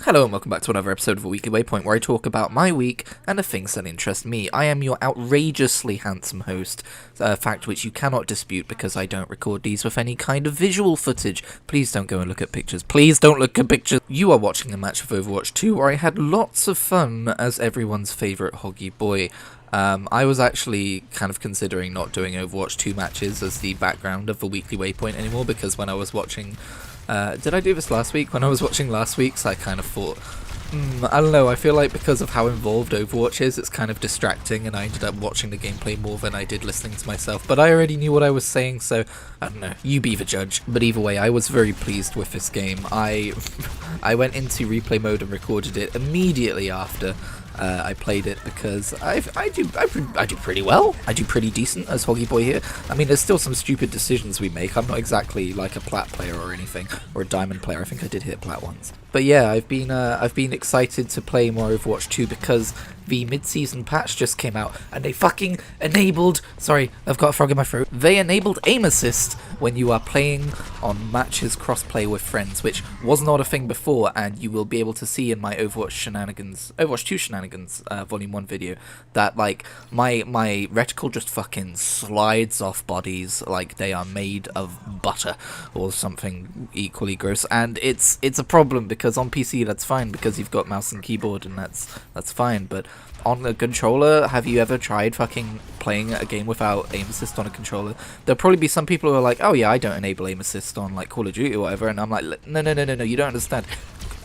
Hello and welcome back to another episode of a Weekly Waypoint where I talk about my week and the things that interest me. I am your outrageously handsome host, a fact which you cannot dispute because I don't record these with any kind of visual footage. Please don't go and look at pictures. Please don't look at pictures. You are watching a match of Overwatch 2 where I had lots of fun as everyone's favourite hoggy boy. I was actually kind of considering not doing Overwatch 2 matches as the background of the Weekly Waypoint anymore because when I was watching... did I do this last week? When I was watching last week's, I kind of thought, I don't know, I feel like because of how involved Overwatch is, it's kind of distracting, and I ended up watching the gameplay more than I did listening to myself. But I already knew what I was saying, so, I don't know, you be the judge. But either way, I was very pleased with this game. I went into replay mode and recorded it immediately after I played it because I do pretty well. I do pretty decent as Hoggy Boy here. I mean, there's still some stupid decisions we make. I'm not exactly like a plat player or anything, or a diamond player. I think I did hit plat once. But yeah, I've been excited to play more Overwatch 2 because the mid-season patch just came out and they fucking enabled... Sorry, I've got a frog in my throat. They enabled aim assist when you are playing on matches cross-play with friends, which was not a thing before, and you will be able to see in my Overwatch 2 shenanigans volume 1 video that like my reticle just fucking slides off bodies like they are made of butter or something equally gross, and it's a problem because on PC that's fine because you've got mouse and keyboard and that's fine, but on a controller, have you ever tried fucking playing a game without aim assist on a controller? There'll probably be some people who are like, oh yeah, I don't enable aim assist on like Call of Duty or whatever, and I'm like, no, you don't understand.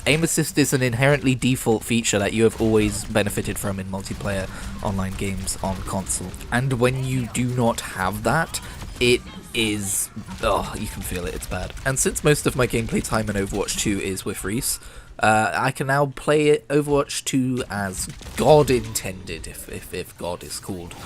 Aim assist is an inherently default feature that you have always benefited from in multiplayer online games on console. And when you do not have that, it is... oh, you can feel it, it's bad. And since most of my gameplay time in Overwatch 2 is with Reese, I can now play Overwatch 2 as God intended, if God is called.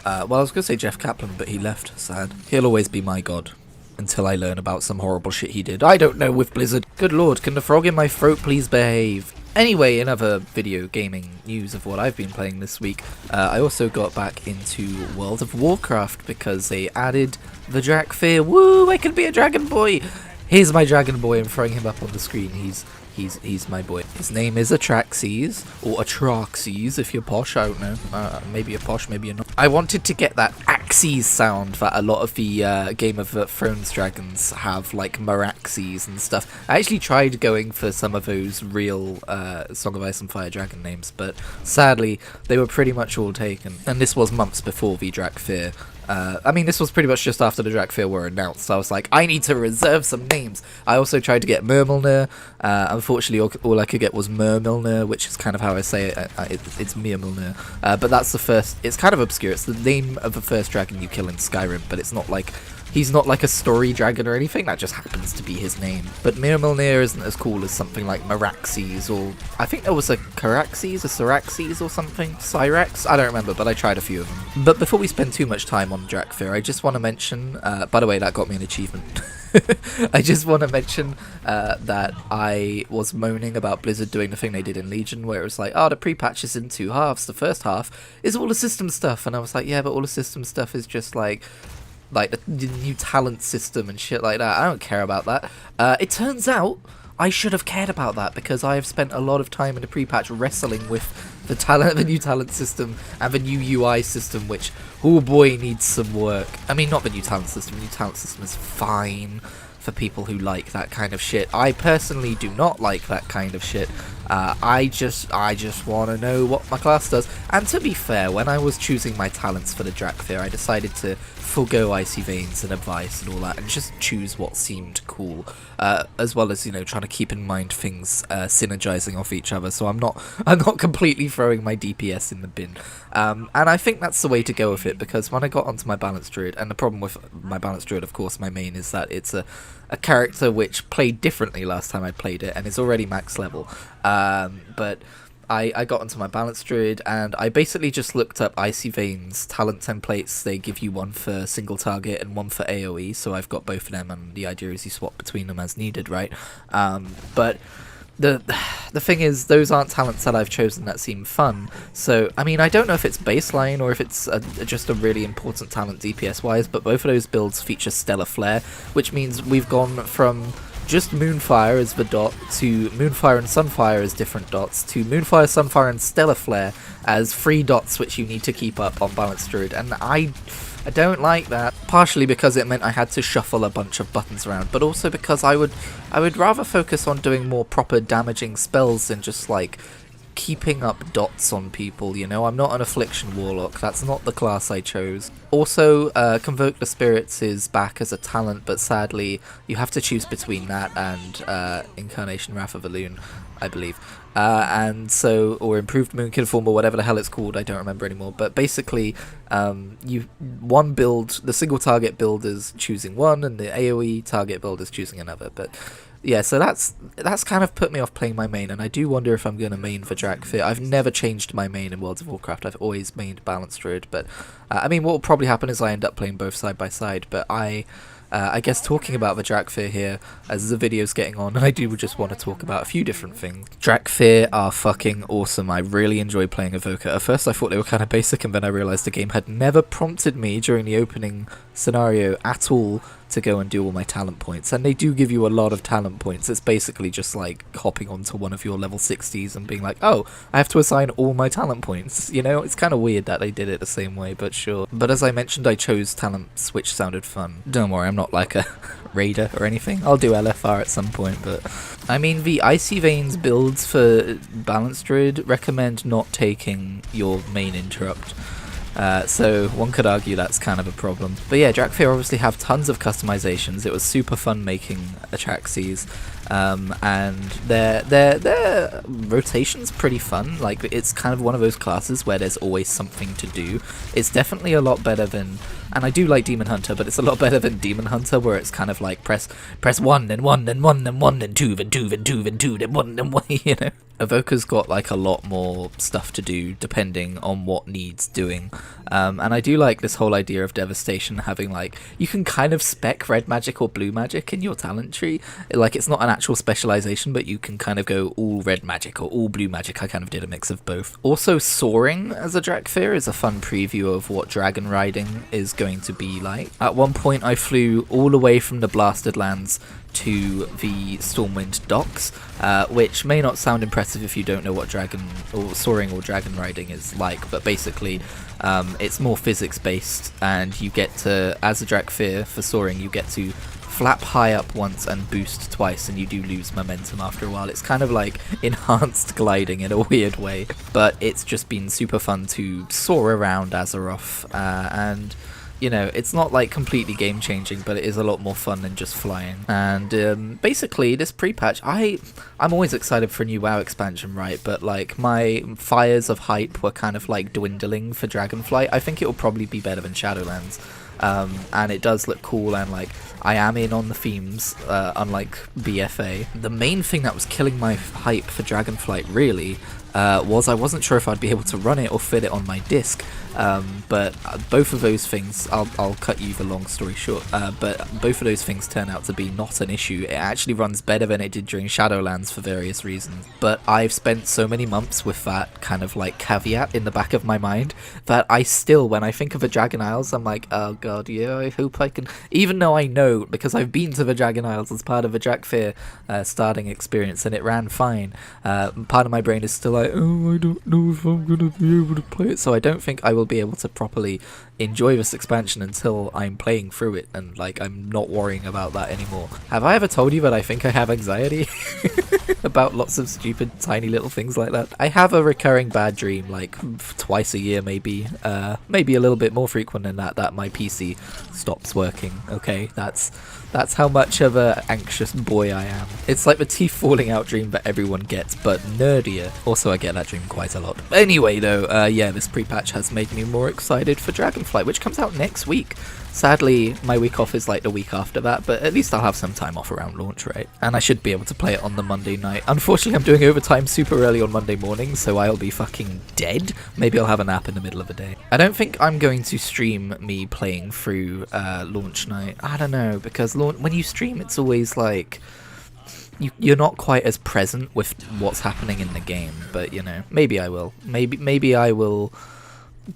Well, I was going to say Jeff Kaplan, but he left, sad. He'll always be my God. Until I learn about some horrible shit he did. I don't know with Blizzard. Good lord, can the frog in my throat please behave? Anyway, in other video gaming news of what I've been playing this week, I also got back into World of Warcraft because they added the Drakfir. Woo, I can be a dragon boy! Here's my dragon boy, I'm throwing him up on the screen. He's my boy. His name is Atraxes, or Atraxes if you're posh, I don't know. Maybe you're posh, maybe you're not. I wanted to get that Axes sound that a lot of the Game of Thrones dragons have, like Meraxes and stuff. I actually tried going for some of those real Song of Ice and Fire dragon names, but sadly they were pretty much all taken. And this was months before the Drakfir. I mean, this was pretty much just after the Drakfir were announced, so I was like, I need to reserve some names. I also tried to get Myrmilner. Unfortunately, all I could get was Myrmilner, which is kind of how I say it. It's Myrmilner. But that's the first... It's kind of obscure. It's the name of the first dragon you kill in Skyrim, but it's not like... He's not like a story dragon or anything, that just happens to be his name. But Myrmilner isn't as cool as something like Meraxes, or... I think there was a Caraxes, a Syraxes or something? Cyrax? I don't remember, but I tried a few of them. But before we spend too much time on Drakfir, I just want to mention... by the way, that got me an achievement. I just want to mention that I was moaning about Blizzard doing the thing they did in Legion, where it was like, oh, the pre-patch is in 2 halves. The first half is all the system stuff. And I was like, yeah, but all the system stuff is just like the new talent system and shit like that. I don't care about that. It turns out I should have cared about that because I have spent a lot of time in the pre-patch wrestling with the new talent system and the new UI system, which, oh boy, needs some work. I mean, not the new talent system. The new talent system is fine for people who like that kind of shit. I personally do not like that kind of shit. I just want to know what my class does. And to be fair, when I was choosing my talents for the Drakfir, I decided to forgo Icy Veins and Advice and all that and just choose what seemed cool, as well as, you know, trying to keep in mind things synergizing off each other, so I'm not completely throwing my DPS in the bin. And I think that's the way to go with it, because when I got onto my Balanced Druid, and the problem with my Balanced Druid, of course, my main, is that it's a character which played differently last time I played it, and is already max level. But I got onto my Balanced Druid, and I basically just looked up Icy Veins talent templates. They give you one for single target and one for AoE, so I've got both of them, and the idea is you swap between them as needed, right? But the thing is, those aren't talents that I've chosen that seem fun. So, I mean, I don't know if it's baseline or if it's just a really important talent DPS-wise, but both of those builds feature Stellar Flare, which means we've gone from just Moonfire as the dot, to Moonfire and Sunfire as different dots, to Moonfire, Sunfire and Stellar Flare as 3 dots which you need to keep up on Balanced Druid, and I don't like that, partially because it meant I had to shuffle a bunch of buttons around, but also because I would rather focus on doing more proper damaging spells than just like keeping up dots on people, you know? I'm not an Affliction Warlock, that's not the class I chose. Also, Convoke the Spirits is back as a talent, but sadly you have to choose between that and Incarnation Wrath of Elune, I believe. And so, or Improved Moonkin Form, or whatever the hell it's called, I don't remember anymore, but basically, one build, the single target build is choosing one, and the AoE target build is choosing another, but yeah, so that's kind of put me off playing my main, and I do wonder if I'm going to main for Drakfir. I've never changed my main in World of Warcraft, I've always mained Balanced Druid, but I mean, what will probably happen is I end up playing both side by side, but I guess talking about the Drakfir here, as the video's getting on, and I do just want to talk about a few different things. Drakfir are fucking awesome. I really enjoy playing Evoker. At first I thought they were kind of basic, and then I realised the game had never prompted me during the opening scenario at all to go and do all my talent points, and they do give you a lot of talent points. It's basically just like hopping onto one of your level 60s and being like, oh, I have to assign all my talent points, you know? It's kind of weird that they did it the same way, but sure. But as I mentioned, I chose talents which sounded fun. Don't worry, I'm not like a raider or anything. I'll do LFR at some point, but I mean, the Icy Veins builds for Balanced Druid recommend not taking your main interrupt. So one could argue that's kind of a problem. But yeah, Drakfir obviously have tons of customizations. It was super fun making Atraxes, and their rotation's pretty fun. Like, it's kind of one of those classes where there's always something to do. It's definitely a lot better than, and I do like Demon Hunter, but it's a lot better than Demon Hunter, where it's kind of like press 1, then 1, then 1, then 1, then 2, then 2, then 2, then 2, then 1, then 1, you know? Evoker's got like a lot more stuff to do depending on what needs doing, and I do like this whole idea of Devastation having like, you can kind of spec red magic or blue magic in your talent tree. Like, it's not an actual specialization, but you can kind of go all red magic or all blue magic. I kind of did a mix of both. Also, Soaring as a Drakfir is a fun preview of what dragon riding is going to be like. At one point I flew all the way from the Blasted Lands to the Stormwind docks, which may not sound impressive if you don't know what dragon or soaring or dragon riding is like, but basically it's more physics based, and you get to, as a Drakfir for soaring, you get to flap high up once and boost twice, and you do lose momentum after a while. It's kind of like enhanced gliding in a weird way, but it's just been super fun to soar around Azeroth, and you know, it's not like completely game changing, but it is a lot more fun than just flying. And basically this pre-patch, I'm always excited for a new WoW expansion, right? But like, my fires of hype were kind of like dwindling for Dragonflight. I think it will probably be better than Shadowlands. And it does look cool, and like, I am in on the themes, unlike BFA. The main thing that was killing my hype for Dragonflight really was I wasn't sure if I'd be able to run it or fit it on my disc. But both of those things, I'll cut you the long story short, but both of those things turn out to be not an issue. It actually runs better than it did during Shadowlands for various reasons. But I've spent so many months with that kind of like caveat in the back of my mind that I still, when I think of the Dragon Isles, I'm like, oh god, yeah, I hope I can, even though I know, because I've been to the Dragon Isles as part of a Drakfir starting experience and it ran fine, part of my brain is still like, oh, I don't know if I'm gonna be able to play it, so I don't think I will be able to properly enjoy this expansion until I'm playing through it, and like, I'm not worrying about that anymore. Have I ever told you that I think I have anxiety about lots of stupid tiny little things like that? I have a recurring bad dream like twice a year, maybe a little bit more frequent than that my PC stops working. Okay, that's how much of a anxious boy I am. It's like the teeth falling out dream that everyone gets, but nerdier. Also, I get that dream quite a lot. Anyway though, yeah, this pre-patch has made me more excited for Dragonflight, which comes out next week. Sadly, my week off is like the week after that, but at least I'll have some time off around launch, right? And I should be able to play it on the Monday night. Unfortunately, I'm doing overtime super early on Monday morning, so I'll be fucking dead. Maybe I'll have a nap in the middle of the day. I don't think I'm going to stream me playing through launch night. I don't know, because when you stream, it's always like, you're not quite as present with what's happening in the game, but you know, maybe I will. Maybe I will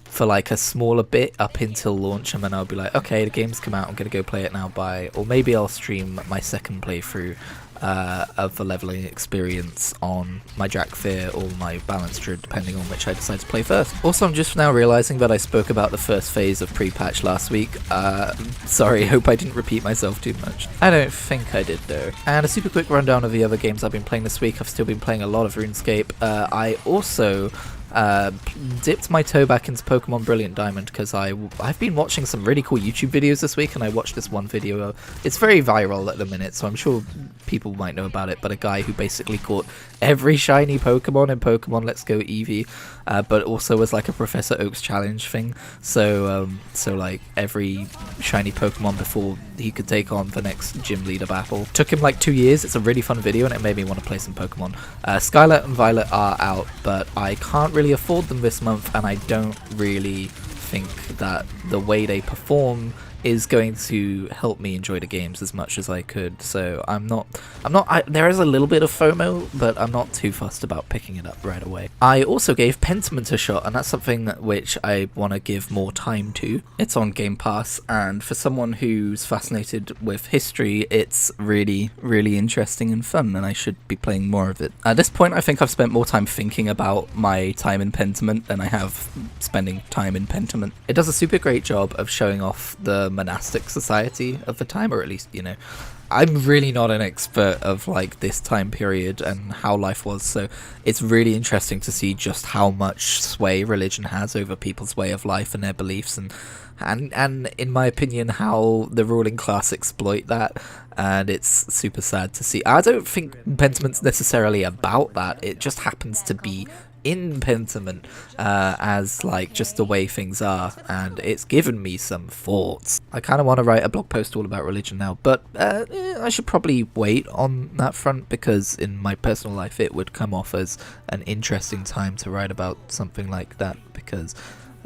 for like a smaller bit up until launch, and then I'll be like, okay, the game's come out, I'm gonna go play it now, bye. Or maybe I'll stream my second playthrough of the leveling experience on my Drakfir or my Balanced Druid, depending on which I decide to play first. Also, I'm just now realising that I spoke about the first phase of Prepatch last week. Sorry, hope I didn't repeat myself too much. I don't think I did though. And a super quick rundown of the other games I've been playing this week. I've still been playing a lot of RuneScape. I also dipped my toe back into Pokemon Brilliant Diamond because I've been watching some really cool YouTube videos this week, and I watched this one video. It's very viral at the minute, so I'm sure people might know about it, but a guy who basically caught every shiny Pokemon in Pokemon Let's Go Eevee, but also was like a Professor Oak's challenge thing, so like every shiny Pokemon before he could take on the next gym leader battle. Took him like 2 years. It's a really fun video and it made me want to play some Pokemon. Scarlet and Violet are out, but I can't really afford them this month, and I don't really think that the way they perform is going to help me enjoy the games as much as I could. So there is a little bit of FOMO, but I'm not too fussed about picking it up right away. I also gave Pentiment a shot, and that's something which I want to give more time to. It's on Game Pass, and for someone who's fascinated with history, it's really, really interesting and fun, and I should be playing more of it. At this point, I think I've spent more time thinking about my time in Pentiment than I have spending time in Pentiment. It does a super great job of showing off the monastic society of the time, or at least, I'm really not an expert of like this time period and how life was, so it's really interesting to see just how much sway religion has over people's way of life and their beliefs, and in my opinion how the ruling class exploit that, and it's super sad to see. I don't think Pentiment's necessarily about that, it just happens to be in Pentiment as like just the way things are, and it's given me some thoughts. I kind of want to write a blog post all about religion now, but I should probably wait on that front, because in my personal life it would come off as an interesting time to write about something like that, because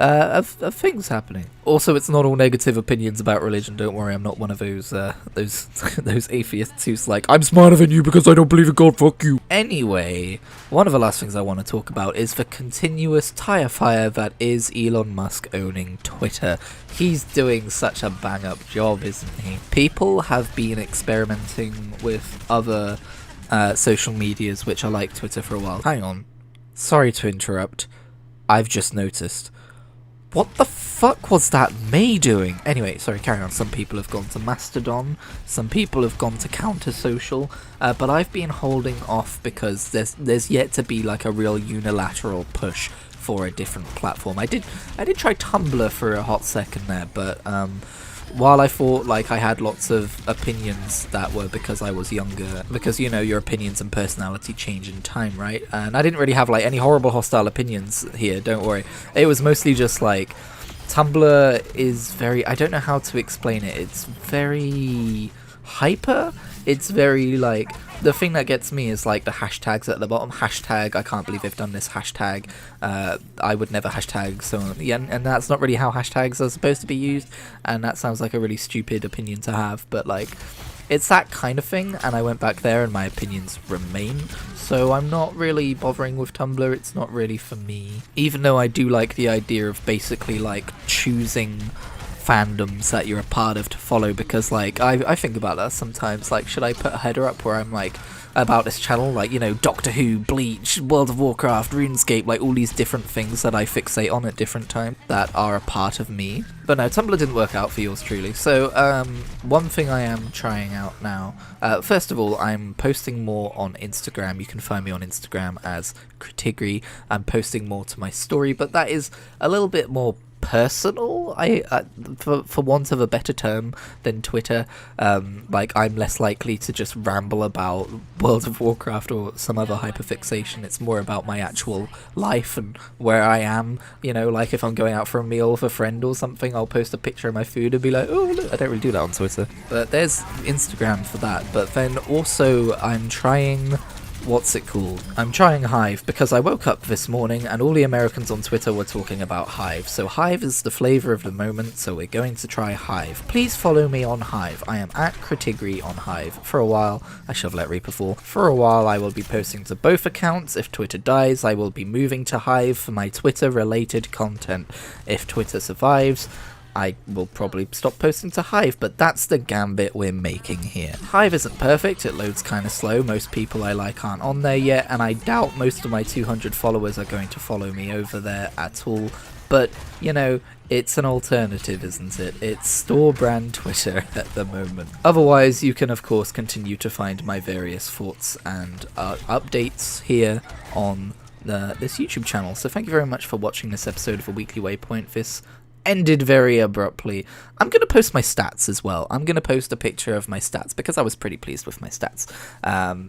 of things happening. Also, it's not all negative opinions about religion, don't worry, I'm not one of those those atheists who's like, I'm smarter than you because I don't believe in God, fuck you. Anyway, one of the last things I want to talk about is the continuous tire fire that is Elon Musk owning Twitter. He's doing such a bang up job, isn't he? People have been experimenting with other social medias which are like Twitter for a while. Hang on, sorry to interrupt, I've just noticed. What the fuck was that May doing? Anyway, sorry, carry on. Some people have gone to Mastodon, some people have gone to Counter Social, but I've been holding off because there's yet to be like a real unilateral push for a different platform. I did try Tumblr for a hot second there, but while I thought like I had lots of opinions that were because I was younger, because your opinions and personality change in time, right? And I didn't really have like any horrible hostile opinions here, don't worry. It was mostly just like Tumblr is very, I don't know how to explain it, it's very hyper, it's very like, the thing that gets me is like the hashtags at the bottom. Hashtag, I can't believe they've done this. Hashtag, I would never hashtag. So yeah, and that's not really how hashtags are supposed to be used. And that sounds like a really stupid opinion to have. But like, it's that kind of thing. And I went back there and my opinions remain. So I'm not really bothering with Tumblr. It's not really for me. Even though I do like the idea of basically like choosing fandoms that you're a part of to follow, because like I think about that sometimes, like should I put a header up where I'm like about this channel, like Doctor Who, Bleach, World of Warcraft, RuneScape, like all these different things that I fixate on at different times that are a part of me. But no, Tumblr didn't work out for yours truly. So one thing I am trying out now, first of all, I'm posting more on Instagram. You can find me on Instagram as Kritigri. I'm posting more to my story, but that is a little bit more personal, for want of a better term, than Twitter. Like I'm less likely to just ramble about World of Warcraft or some other hyperfixation. It's more about my actual life and where I am. Like if I'm going out for a meal with a friend or something, I'll post a picture of my food and be like, oh look. I don't really do that on Twitter, but there's Instagram for that. But then also I'm trying, I'm trying Hive, because I woke up this morning and all the Americans on Twitter were talking about Hive. So Hive is the flavour of the moment, so we're going to try Hive. Please follow me on Hive. I am at Kritigri on Hive. For a while, I should have let Reaper fall. For a while, I will be posting to both accounts. If Twitter dies, I will be moving to Hive for my Twitter-related content. If Twitter survives, I will probably stop posting to Hive, but that's the gambit we're making here. Hive isn't perfect, it loads kind of slow, most people I like aren't on there yet, and I doubt most of my 200 followers are going to follow me over there at all, but, you know, it's an alternative, isn't it? It's store brand Twitter at the moment. Otherwise, you can of course continue to find my various thoughts and updates here on this YouTube channel. So thank you very much for watching this episode of A Weekly Waypoint. This ended very abruptly. I'm going to post my stats as well. I'm going to post a picture of my stats because I was pretty pleased with my stats.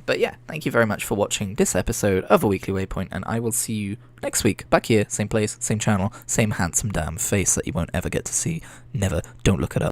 But yeah, thank you very much for watching this episode of A Weekly Waypoint, and I will see you next week, back here, same place, same channel, same handsome damn face that you won't ever get to see. Never. Don't look it up.